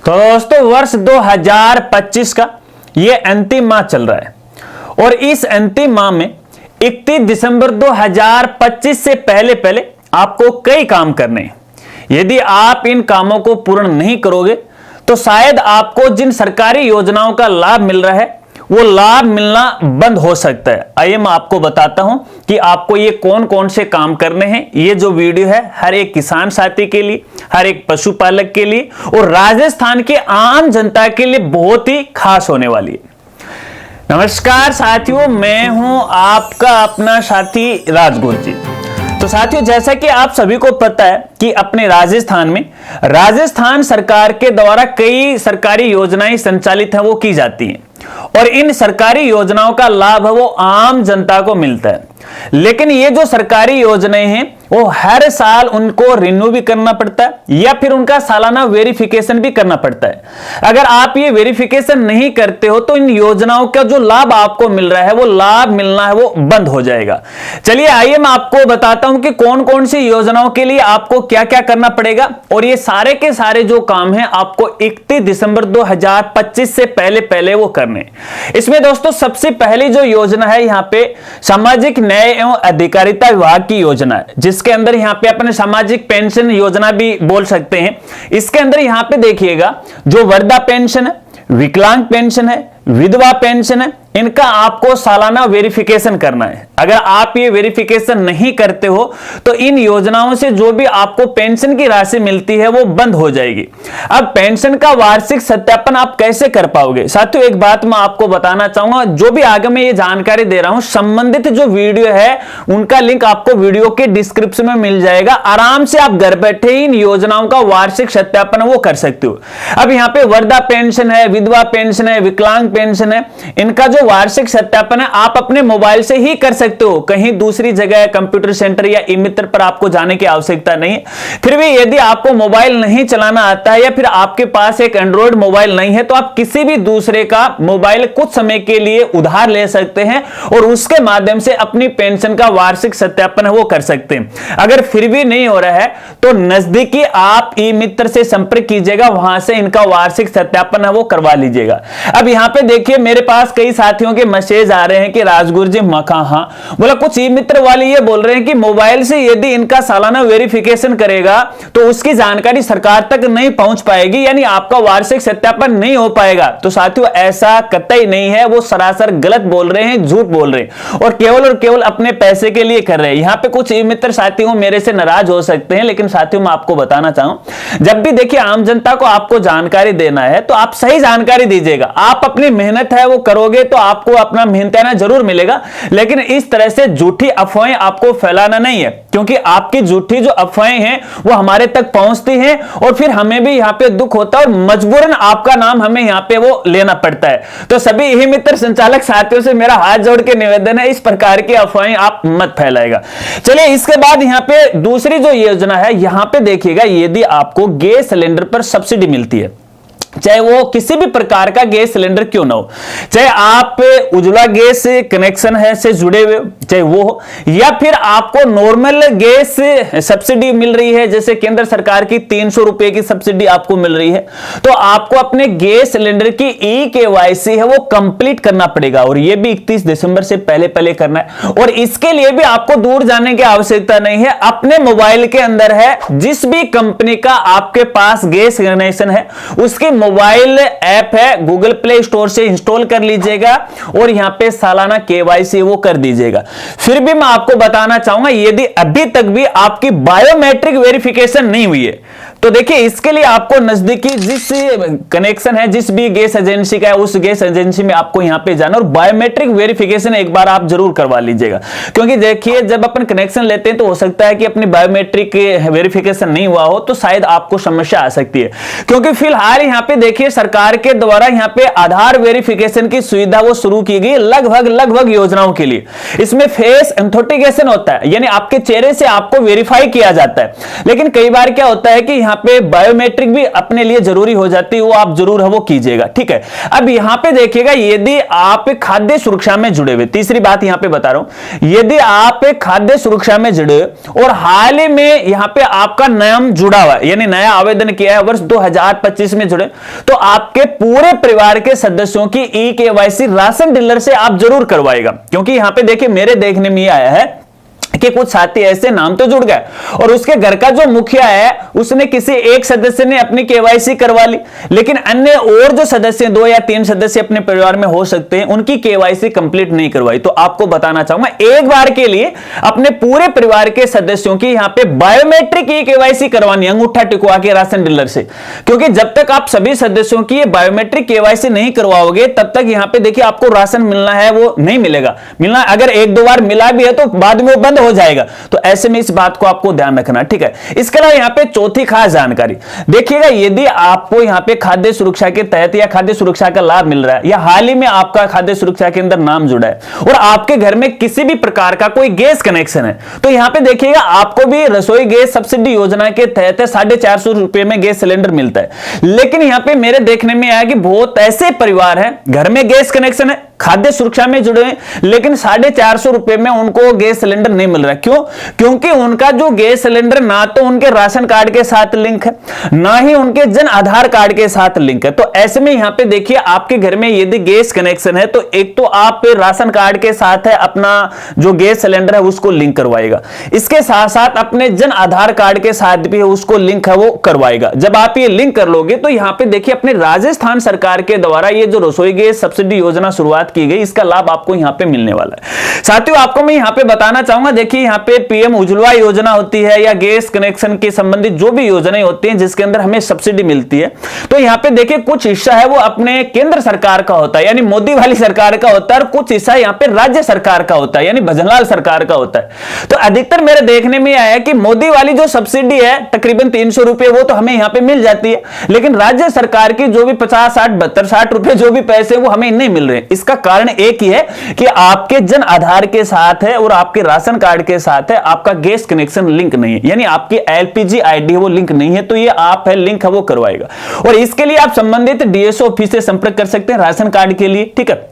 तो दोस्तों वर्ष 2025 का ये अंतिम माह चल रहा है और इस अंतिम माह में 31 दिसंबर 2025 से पहले आपको कई काम करने हैं। यदि आप इन कामों को पूर्ण नहीं करोगे तो शायद आपको जिन सरकारी योजनाओं का लाभ मिल रहा है वो लाभ मिलना बंद हो सकता है। आइए मैं आपको बताता हूं कि आपको ये कौन कौन से काम करने हैं। ये जो वीडियो है हर एक किसान साथी के लिए, हर एक पशुपालक के लिए और राजस्थान के आम जनता के लिए बहुत ही खास होने वाली है। नमस्कार साथियों, मैं हूं आपका अपना साथी राजगुरु जी। तो साथियों, जैसा कि आप सभी को पता है कि अपने राजस्थान में राजस्थान सरकार के द्वारा कई सरकारी योजनाएं संचालित हैं, वो की जाती हैं और इन सरकारी योजनाओं का लाभ है वो आम जनता को मिलता है। लेकिन ये जो सरकारी योजनाएं हैं वो हर साल उनको रिन्यू भी करना पड़ता है या फिर उनका सालाना वेरिफिकेशन भी करना पड़ता है। अगर आप ये वेरिफिकेशन नहीं करते हो तो इन योजनाओं का जो लाभ आपको मिल रहा है वो लाभ मिलना है वो बंद हो जाएगा। चलिए आइए मैं आपको बताता हूं कि कौन कौन सी योजनाओं के लिए आपको क्या क्या करना पड़ेगा और ये सारे के सारे जो काम हैं आपको 31 दिसंबर 2025 से पहले वो करने। इसमें दोस्तों सबसे पहली जो योजना है यहाँ पे सामाजिक न्याय एवं अधिकारिता विभाग की योजना है, जिसके अंदर यहाँ पे अपने सामाजिक पेंशन योजना भी बोल सकते हैं। इसके अंदर यहाँ पे देखिएगा जो वृद्धा पेंशन है, विकलांग पेंशन है, विधवा पेंशन है, इनका आपको सालाना वेरिफिकेशन करना है। अगर आप ये वेरिफिकेशन नहीं करते हो तो इन योजनाओं से जो भी आपको पेंशन की राशि मिलती है वो बंद हो जाएगी। अब पेंशन का वार्षिक सत्यापन आप कैसे कर पाओगे? साथियों एक बात मैं आपको बताना चाहूंगा, जो भी आगे मैं ये जानकारी दे रहा हूं संबंधित जो वीडियो है उनका लिंक आपको वीडियो के डिस्क्रिप्शन में मिल जाएगा। आराम से आप घर बैठे ही इन योजनाओं का वार्षिक सत्यापन वो कर सकते हो। अब यहाँ पे वृद्धा पेंशन है, विधवा पेंशन है, विकलांग पेंशन है, इनका जो वार्षिक सत्यापन है आप अपने मोबाइल से ही कर सकते हो। कहीं दूसरी जगह कंप्यूटर सेंटर या ई मित्र पर आपको जाने की आवश्यकता नहीं है। फिर भी यदि आपको मोबाइल नहीं चलाना आता है या फिर आपके पास एक एंड्रॉइड मोबाइल नहीं है तो आप किसी भी दूसरे का मोबाइल कुछ समय के लिए उधार ले सकते हैं और उसके माध्यम से अपनी पेंशन का वार्षिक सत्यापन है वो कर सकते हैं। अगर फिर भी नहीं हो रहा है तो नजदीकी आप ई मित्र से संपर्क कीजिएगा, वहां से इनका वार्षिक सत्यापन है वो करवा लीजिएगा। अब यहां पे देखिए मेरे पास कई साथियों के मैसेज आ रहे हैं कि राजगुरु जी मखा हाँ बोला, कुछ ई मित्र वाले ये बोल रहे हैं कि मोबाइल से यदि इनका सालाना वेरिफिकेशन करेगा तो उसकी जानकारी सरकार तक नहीं पहुंच पाएगी, यानी आपका वार्षिक सत्यापन नहीं हो पाएगा। तो साथियों ऐसा कतई नहीं है, वो सरासर गलत बोल रहे हैं, झूठ बोल रहे हैं और केवल अपने पैसे के लिए कर रहे हैं। यहां पे कुछ ई मित्र साथियों मेरे से नाराज हो सकते हैं, लेकिन साथियों मैं आपको बताना चाहूं जब भी देखिए आम जनता को आपको जानकारी देना है तो आप सही जानकारी दीजिएगा। आप अपनी मेहनत है वो करोगे तो आपको अपना मेहनताना जरूर मिलेगा, लेकिन इस तरह से झूठी अफवाहें आपको फैलाना नहीं है, क्योंकि आपकी झूठी जो अफवाहें हैं वो हमारे तक पहुंचती हैं और फिर हमें भी यहां पे दुख होता है और मजबूरन आपका नाम हमें यहां पे वो लेना पड़ता है। तो सभी ई मित्र संचालक साथियों से मेरा हाथ जोड़ के निवेदन है, इस प्रकार की अफवाहें आप मत फैलाएगा। चलिए इसके बाद यहां पे दूसरी जो योजना है, यहां पे देखिएगा यदि आपको गैस सिलेंडर पर सब्सिडी मिलती है, चाहे वो किसी भी प्रकार का गैस सिलेंडर क्यों ना हो, चाहे आप उज्ज्वला गैस कनेक्शन है से जुड़े हुए चाहे वो हो या फिर आपको नॉर्मल गैस सब्सिडी मिल रही है, जैसे केंद्र सरकार की 300 रुपए की सब्सिडी आपको मिल रही है, तो आपको अपने गैस सिलेंडर की ई-केवाईसी है वो कंप्लीट करना पड़ेगा और ये भी 31 दिसंबर से पहले करना है। और इसके लिए भी आपको दूर जाने की आवश्यकता नहीं है, अपने मोबाइल के अंदर है जिस भी कंपनी का आपके पास गैस कनेक्शन है उसकी मोबाइल ऐप है गूगल प्ले स्टोर से इंस्टॉल कर लीजिएगा और यहां पे सालाना केवाईसी वो कर दीजिएगा। फिर भी मैं आपको बताना चाहूंगा यदि अभी तक भी आपकी बायोमेट्रिक वेरिफिकेशन नहीं हुई है तो देखिए इसके लिए आपको नजदीकी जिस कनेक्शन है जिस भी गैस एजेंसी का है उस गैस एजेंसी में आपको यहां पे जाना और बायोमेट्रिक वेरिफिकेशन एक बार आप जरूर करवा लीजिएगा, क्योंकि देखिए जब अपन कनेक्शन लेते हैं तो हो सकता है कि अपनी बायोमेट्रिक वेरिफिकेशन नहीं हुआ हो तो शायद आपको समस्या आ सकती है। क्योंकि फिलहाल यहां पे देखिए सरकार के द्वारा यहां पे आधार वेरिफिकेशन की सुविधा वो शुरू की गई लगभग योजनाओं के लिए। इसमें फेस ऑथेंटिकेशन होता है, यानी आपके चेहरे से आपको वेरीफाई किया जाता है। लेकिन कई बार क्या होता है कि यहां यहाँ पे बायोमेट्रिक भी अपने लिए जरूरी हो जाती है, वो आप जरूर है वो कीजिएगा, ठीक है। अब यहाँ पे देखिएगा, यदि आप खाद्य सुरक्षा में जुड़े हुए, तीसरी बात यहाँ पे बता रहा हूं, यदि आप खाद्य सुरक्षा में जुड़े और हाल ही में यहाँ पे आपका नाम जुड़ा हुआ है, यानी नया आवेदन किया है, वर्ष 2025 में जुड़े, तो आपके पूरे परिवार के सदस्यों की ई-केवाईसी राशन डीलर से आप जरूर करवाएगा। क्योंकि यहाँ पे देखिए मेरे देखने में आया है कि कुछ साथी ऐसे नाम तो जुड़ गए और उसके घर का जो मुखिया है उसने किसी एक सदस्य ने अपनी केवाईसी करवा ली, लेकिन अन्य और जो सदस्य 2 या 3 सदस्य अपने परिवार में हो सकते हैं उनकी केवाईसी कंप्लीट नहीं करवाई। तो आपको बताना चाहूंगा, एक बार के लिए अपने पूरे परिवार के सदस्यों की यहां पे बायोमेट्रिक ई केवाईसी करवानी, अंगूठा टिकवा के राशन डीलर से। क्योंकि जब तक आप सभी सदस्यों की बायोमेट्रिक केवाईसी नहीं करवाओगे तब तक यहां पे देखिए आपको राशन मिलना है वो नहीं मिलेगा। मिलना अगर 1-2 बार मिला भी है तो बाद में वो बंद हो जाएगा। तो ऐसे में इस बात को आपको ध्यान रखना, ठीक है। इसके अलावा यहां पे चौथी खास जानकारी देखिएगा, यदि आपको यहां पे खाद्य सुरक्षा के तहत या खाद्य सुरक्षा का लाभ मिल रहा है या हाल ही में आपका खाद्य सुरक्षा के अंदर नाम जुड़ा है और आपके घर में किसी भी प्रकार का कोई गैस कनेक्शन है, तो यहां पे देखिएगा आपको भी रसोई गैस सब्सिडी योजना के तहत 450 रुपए में गैस सिलेंडर मिलता है। लेकिन यहां पे मेरे देखने में आया कि बहुत ऐसे परिवार हैं घर में गैस कनेक्शन है, खाद्य सुरक्षा में जुड़े हैं, लेकिन 450 रुपए में उनको गैस सिलेंडर नहीं मिल रहा है। क्यों? क्योंकि उनका जो गैस सिलेंडर ना तो उनके राशन कार्ड के साथ लिंक है, ना ही उनके जन आधार कार्ड के साथ लिंक है। तो ऐसे में यहां पे देखिए आपके घर में यदि गैस कनेक्शन है तो एक तो आप राशन कार्ड के साथ है अपना जो गैस सिलेंडर है उसको लिंक करवाएगा, इसके साथ साथ अपने जन आधार कार्ड के साथ भी उसको लिंक है वो करवाएगा। जब आप ये लिंक कर लोगे तो यहां पे देखिए अपने राजस्थान सरकार के द्वारा ये जो रसोई गैस सब्सिडी योजना शुरुआत की गई, इसका लाभ आपको यहां पे मिलने वाला है। साथियों आपको मैं यहां पे बताना चाहूंगा, देखिए यहां पे पीएम उज्ज्वला योजना होती है या गैस कनेक्शन के संबंधित जो भी योजनाएं होती हैं जिसके अंदर हमें सब्सिडी मिलती है, तो यहां पे देखिए कुछ हिस्सा है वो अपने केंद्र सरकार का होता है यानी मोदी वाली सरकार का होता है, और कुछ हिस्सा यहां पे राज्य सरकार का होता है यानी भजनलाल सरकार का होता है। तो अधिकतर मेरे देखने में आया कि मोदी वाली जो सब्सिडी है तकरीबन 300 रुपए वो तो हमें यहां पे मिल जाती है, लेकिन राज्य सरकार की जो भी 50, 60, 72, 60 रुपए जो भी पैसे वो हमें नहीं मिल रहे। इसका कारण एक ही है कि आपके जन आधार के साथ है और आपके राशन कार्ड के साथ है, आपका गैस कनेक्शन लिंक नहीं है, यानी आपकी एलपीजी आईडी है वो लिंक नहीं है। तो ये आप है लिंक है वो करवाएगा, और इसके लिए आप संबंधित डीएसओ ऑफिस से संपर्क कर सकते हैं राशन कार्ड के लिए, ठीक है।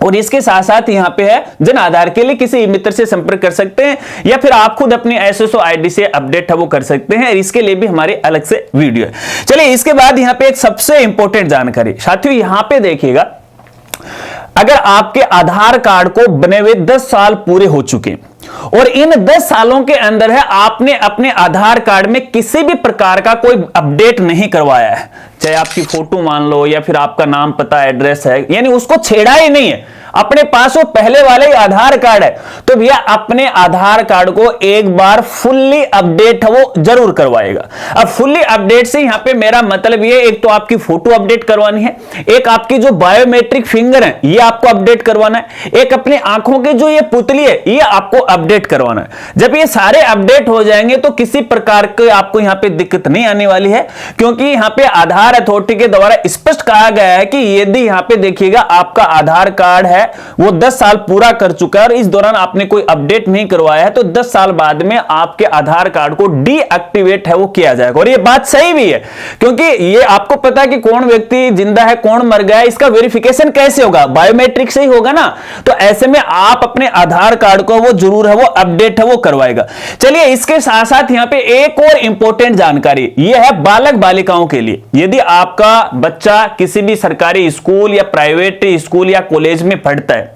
और इसके साथ साथ यहां पे है जन आधार के लिए किसी मित्र से संपर्क कर सकते हैं या फिर आप खुद अपनी एसएसओ आईडी से अपडेट है वो कर सकते हैं, इसके लिए भी हमारे अलग से वीडियो है। चलिए इसके बाद यहां पे एक सबसे इंपॉर्टेंट जानकारी साथियों, यहां पे देखिएगा अगर आपके आधार कार्ड को बने हुए 10 साल पूरे हो चुके हैं और इन 10 सालों के अंदर है आपने अपने आधार कार्ड में किसी भी प्रकार का कोई अपडेट नहीं करवाया है, चाहे आपकी फोटो मान लो या फिर आपका नाम पता एड्रेस है, यानी उसको छेड़ा ही नहीं है, अपने पास वो पहले वाले ही आधार कार्ड है, तो भैया अपने आधार कार्ड को एक बार फुल्ली अपडेट है वो जरूर करवाएगा। अब फुल्ली अपडेट से यहां पे मेरा मतलब ये, एक तो आपकी फोटो अपडेट करवानी है, एक आपकी जो बायोमेट्रिक फिंगर है ये आपको अपडेट करवाना है, एक अपनी आंखों की जो ये पुतली है ये आपको अपडेट करवाना है। जब ये सारे अपडेट हो जाएंगे तो किसी प्रकार के आपको यहां पे दिक्कत नहीं आने वाली है, क्योंकि यहां पे आधार अथॉरिटी के द्वारा स्पष्ट कहा गया है कि यदि यहां पे देखिएगा आपका आधार कार्ड है वो 10 साल पूरा कर चुका है और इस दौरान आपने कोई अपडेट नहीं करवाया है तो 10 साल बाद में आपके आधार कार्ड को डीएक्टिवेट है वो किया जाएगा। और ये बात सही भी है, क्योंकि ये आपको पता है कि कौन व्यक्ति जिंदा है कौन मर गया है, इसका वेरिफिकेशन कैसे होगा, बायोमेट्रिक से ही होगा ना। तो ऐसे में आप अपने आधार कार्ड को वो जरूर है वो अपडेट है वो करवाएगा। चलिए इसके साथ साथ यहां पे एक और इंपॉर्टेंट जानकारी ये है बालक बालिकाओं के लिए। यदि आपका बच्चा किसी भी सरकारी स्कूल या प्राइवेट स्कूल या कॉलेज में पढ़ता है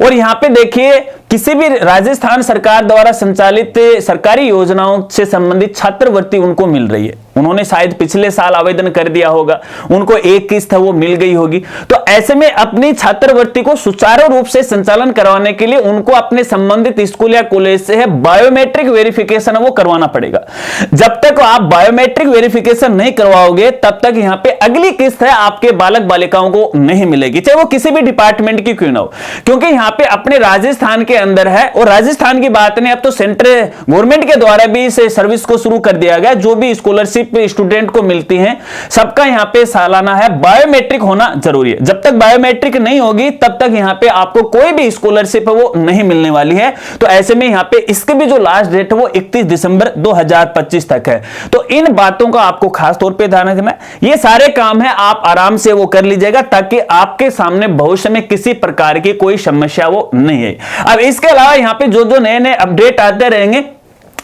और यहां पे देखिए किसी भी राजस्थान सरकार द्वारा संचालित सरकारी योजनाओं से संबंधित छात्रवृत्ति उनको मिल रही है, उन्होंने शायद पिछले साल आवेदन कर दिया होगा, उनको एक किस्त है वो मिल गई होगी, तो ऐसे में अपनी छात्रवृत्ति को सुचारू रूप से संचालन करवाने के लिए उनको अपने संबंधित स्कूल या कॉलेज से है बायोमेट्रिक वेरिफिकेशन वो करवाना पड़ेगा। जब तक आप बायोमेट्रिक वेरिफिकेशन नहीं करवाओगे तब तक यहां पे अगली किस्त है आपके बालक बालिकाओं को नहीं मिलेगी, चाहे वो किसी भी डिपार्टमेंट की क्यों ना हो, क्योंकि यहां पे अपने राजस्थान के अंदर है। और राजस्थान की बात नहीं, अब तो सेंट्रल गवर्नमेंट के द्वारा भी इस सर्विस को शुरू कर दिया गया, जो भी स्कॉलरशिप स्टूडेंट को मिलती हैं सबका यहां पे सालाना है बायोमेट्रिक होना जरूरी है। जब जब तक बायोमेट्रिक नहीं होगी तब तक यहां पे आपको कोई भी स्कॉलरशिप है वो नहीं मिलने वाली है। तो ऐसे में यहां पे इसके भी जो लास्ट डेट है वो 31 दिसंबर 2025 तक है। तो इन बातों का आपको खास तौर पे ध्यान रखना है। ये सारे काम है आप आराम से वो कर लीजिएगा ताकि आपके सामने भविष्य में किसी प्रकार की कोई समस्या वो नहीं है। अब इसके अलावा यहां पे जो जो नए नए अपडेट आते रहेंगे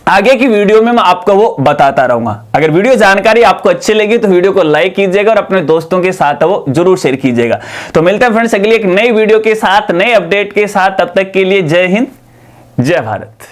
आगे की वीडियो में मैं आपको वो बताता रहूंगा। अगर वीडियो जानकारी आपको अच्छी लगी तो वीडियो को लाइक कीजिएगा और अपने दोस्तों के साथ वो जरूर शेयर कीजिएगा। तो मिलते हैं फ्रेंड्स अगली एक नई वीडियो के साथ, नए अपडेट के साथ। तब तक के लिए जय हिंद, जय भारत।